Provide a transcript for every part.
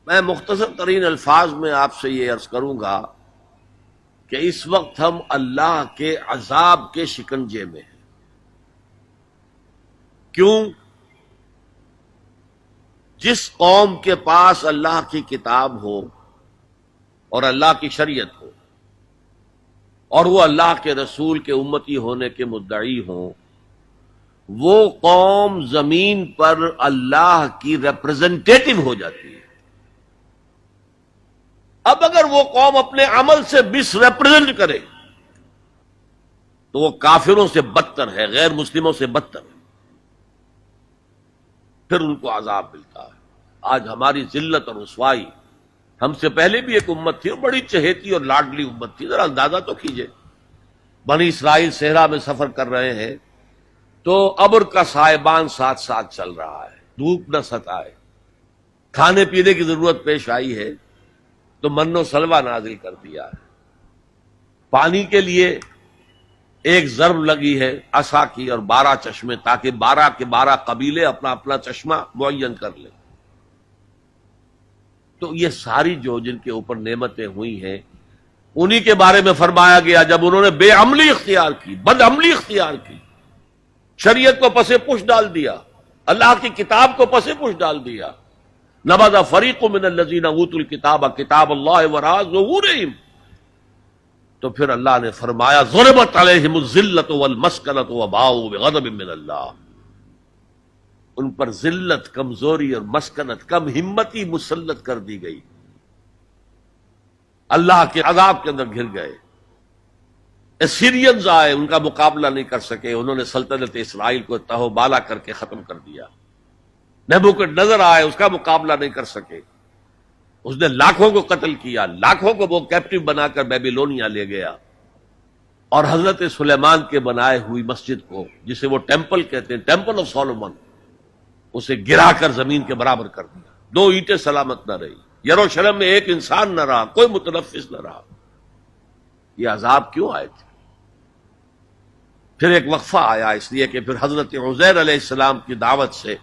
میں مختصر ترین الفاظ میں آپ سے یہ عرض کروں گا کہ اس وقت ہم اللہ کے عذاب کے شکنجے میں ہیں۔ کیوں؟ جس قوم کے پاس اللہ کی کتاب ہو اور اللہ کی شریعت ہو اور وہ اللہ کے رسول کے امتی ہونے کے مدعی ہوں، وہ قوم زمین پر اللہ کی ریپرزنٹیٹو ہو جاتی ہے۔ اب اگر وہ قوم اپنے عمل سے مس ریپرزینٹ کرے تو وہ کافروں سے بدتر ہے، غیر مسلموں سے بدتر ہے، پھر ان کو عذاب ملتا ہے۔ آج ہماری ذلت اور رسوائی، ہم سے پہلے بھی ایک امت تھی اور بڑی چہیتی اور لاڈلی امت تھی، ذرا اندازہ تو کیجئے، بنی اسرائیل صحرا میں سفر کر رہے ہیں تو ابر کا سائبان ساتھ ساتھ چل رہا ہے، دھوپ نہ ستائے، کھانے پینے کی ضرورت پیش آئی ہے تو من و سلوہ نازل کر دیا ہے، پانی کے لیے ایک ضرب لگی ہے عصا کی اور 12 چشمے، تاکہ 12 کے 12 قبیلے اپنا اپنا چشمہ معین کر لیں۔ تو یہ ساری جو جن کے اوپر نعمتیں ہوئی ہیں، انہی کے بارے میں فرمایا گیا جب انہوں نے بے عملی اختیار کی، بد عملی اختیار کی، شریعت کو پس پش ڈال دیا، اللہ کی کتاب کو پس پش ڈال دیا۔ نبذ فریق من الذین اوتوا الکتاب کتاب اللہ وراء ظہورہم، تو پھر اللہ نے فرمایا ضربت علیہم الذلۃ والمسکنۃ وباؤوا بغضب من اللہ، ان پر ذلت، کمزوری اور مسکنت، کم ہمتی مسلط کر دی گئی، اللہ کے عذاب کے اندر گر گئے۔ اسیرینز آئے، ان کا مقابلہ نہیں کر سکے، انہوں نے سلطنت اسرائیل کو تہو بالا کر کے ختم کر دیا۔ نبوکڈنیزر آئے، اس کا مقابلہ نہیں کر سکے، اس نے لاکھوں کو قتل کیا، لاکھوں کو وہ کیپٹیو بنا کر بیبیلونیا لے گیا، اور حضرت سلیمان کے بنائے ہوئی مسجد کو، جسے وہ ٹیمپل کہتے ہیں، ٹیمپل آف سولومن، اسے گرا کر زمین کے برابر کر دیا، 2 اینٹیں سلامت نہ رہی، یروشلم میں ایک انسان نہ رہا، کوئی متنفس نہ رہا۔ یہ عذاب کیوں آئے تھے؟ پھر ایک وقفہ آیا، اس لیے کہ پھر حضرت عزیر علیہ السلام کی دعوت سے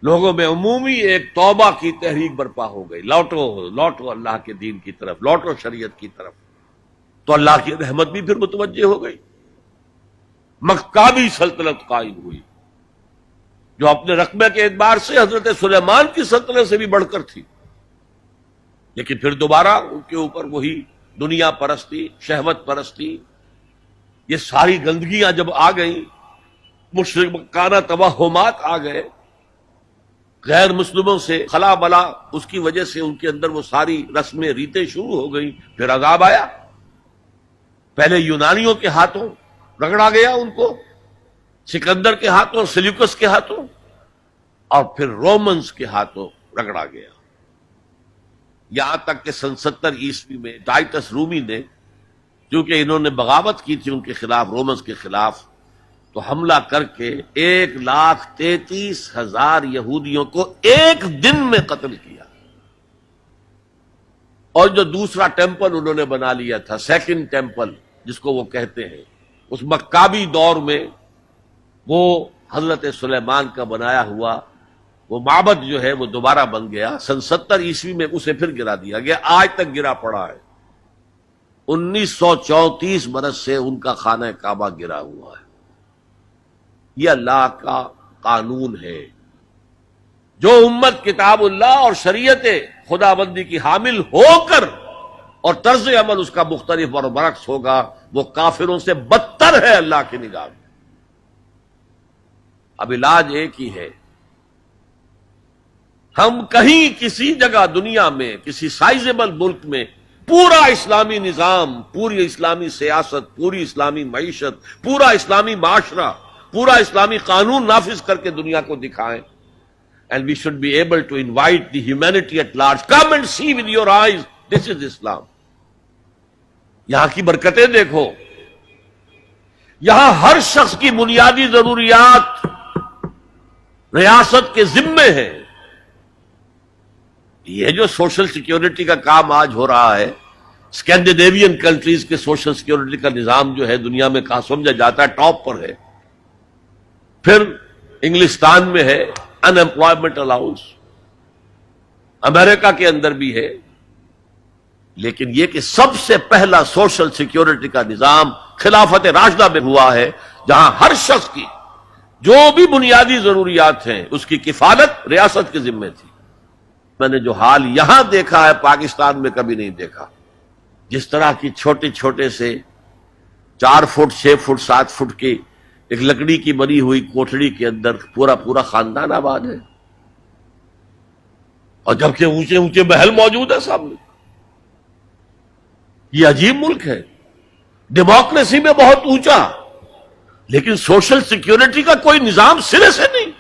لوگوں میں عمومی ایک توبہ کی تحریک برپا ہو گئی، لوٹو اللہ کے دین کی طرف، لوٹو شریعت کی طرف، تو اللہ کی رحمت بھی پھر متوجہ ہو گئی، مکابی سلطنت قائم ہوئی، جو اپنے رقبے کے اعتبار سے حضرت سلیمان کی سلطنت سے بھی بڑھ کر تھی، لیکن پھر دوبارہ ان کے اوپر وہی دنیا پرستی، شہوت پرستی، یہ ساری گندگیاں جب آ گئیں، مشرکانہ توہمات آ گئے، غیر مسلموں سے خلا بلا، اس کی وجہ سے ان کے اندر وہ ساری رسمیں ریتیں شروع ہو گئیں، پھر عذاب آیا۔ پہلے یونانیوں کے ہاتھوں رگڑا گیا ان کو، سکندر کے ہاتھوں، سیلیوکس کے ہاتھوں، اور پھر رومنز کے ہاتھوں رگڑا گیا، یہاں تک کہ سن 70 عیسوی میں ٹائٹس رومی نے، کیونکہ انہوں نے بغاوت کی تھی ان کے خلاف، رومنز کے خلاف، تو حملہ کر کے 1,33,000 یہودیوں کو ایک دن میں قتل کیا۔ اور جو دوسرا ٹیمپل انہوں نے بنا لیا تھا، سیکنڈ ٹیمپل جس کو وہ کہتے ہیں، اس مکابی دور میں وہ حضرت سلیمان کا بنایا ہوا وہ معبد جو ہے وہ دوبارہ بن گیا، سن 70 عیسوی میں اسے پھر گرا دیا گیا، آج تک گرا پڑا ہے، 1934 برس سے ان کا خانہ کعبہ گرا ہوا ہے۔ یہ اللہ کا قانون ہے، جو امت کتاب اللہ اور شریعت خدا بندی کی حامل ہو کر اور طرز عمل اس کا مختلف اور برعکس ہوگا، وہ کافروں سے بدتر ہے اللہ کی نگاہ میں۔ اب علاج ایک ہی ہے، ہم کہیں کسی جگہ دنیا میں، کسی سائزیبل ملک میں پورا اسلامی نظام، پوری اسلامی سیاست، پوری اسلامی معیشت، پورا اسلامی معاشرہ، پورا اسلامی قانون نافذ کر کے دنیا کو دکھائیں، and we should be able to invite the humanity at large, come and see with your eyes, this is Islam۔ یہاں کی برکتیں دیکھو، یہاں ہر شخص کی بنیادی ضروریات ریاست کے ذمے ہیں۔ یہ جو سوشل سیکیورٹی کا کام آج ہو رہا ہے، اسکینڈینیوین کنٹریز کے سوشل سیکیورٹی کا نظام جو ہے دنیا میں کہاں سمجھا جاتا ہے، ٹاپ پر ہے۔ پھر انگلستان میں ہے ان امپلائمنٹ الاؤنس، امریکہ کے اندر بھی ہے، لیکن یہ کہ سب سے پہلا سوشل سیکیورٹی کا نظام خلافت راشدہ میں ہوا ہے، جہاں ہر شخص کی جو بھی بنیادی ضروریات ہیں اس کی کفالت ریاست کے ذمے تھی۔ میں نے جو حال یہاں دیکھا ہے پاکستان میں کبھی نہیں دیکھا، جس طرح کی چھوٹے چھوٹے سے 4 فٹ 6 فٹ 7 فٹ کی ایک لکڑی کی بنی ہوئی کوٹھڑی کے اندر پورا خاندان آباد ہے، اور جبکہ اونچے اونچے محل موجود ہے سامنے۔ یہ عجیب ملک ہے، ڈیموکریسی میں بہت اونچا، لیکن سوشل سیکیورٹی کا کوئی نظام سرے سے نہیں،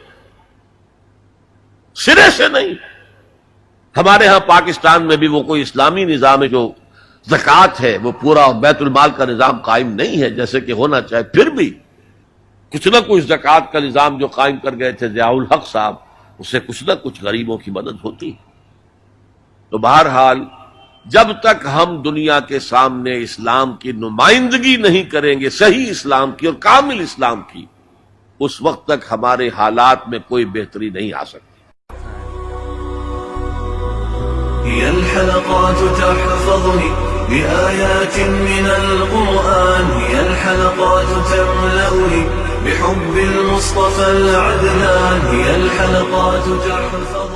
سرے سے نہیں۔ ہمارے ہاں پاکستان میں بھی وہ کوئی اسلامی نظام ہے، جو زکوٰۃ ہے وہ پورا بیت المال کا نظام قائم نہیں ہے جیسے کہ ہونا چاہے، پھر بھی کچھ نہ کچھ زکوٰۃ کا نظام جو قائم کر گئے تھے ضیاء الحق صاحب، اس سے کچھ نہ کچھ غریبوں کی مدد ہوتی۔ تو بہرحال جب تک ہم دنیا کے سامنے اسلام کی نمائندگی نہیں کریں گے، صحیح اسلام کی اور کامل اسلام کی، اس وقت تک ہمارے حالات میں کوئی بہتری نہیں آ سکتی۔ هي الحلقات تحفظني بآيات من القرآن، هي الحلقات تملأني بحب المصطفى العدنان، هي الحلقات تحفظني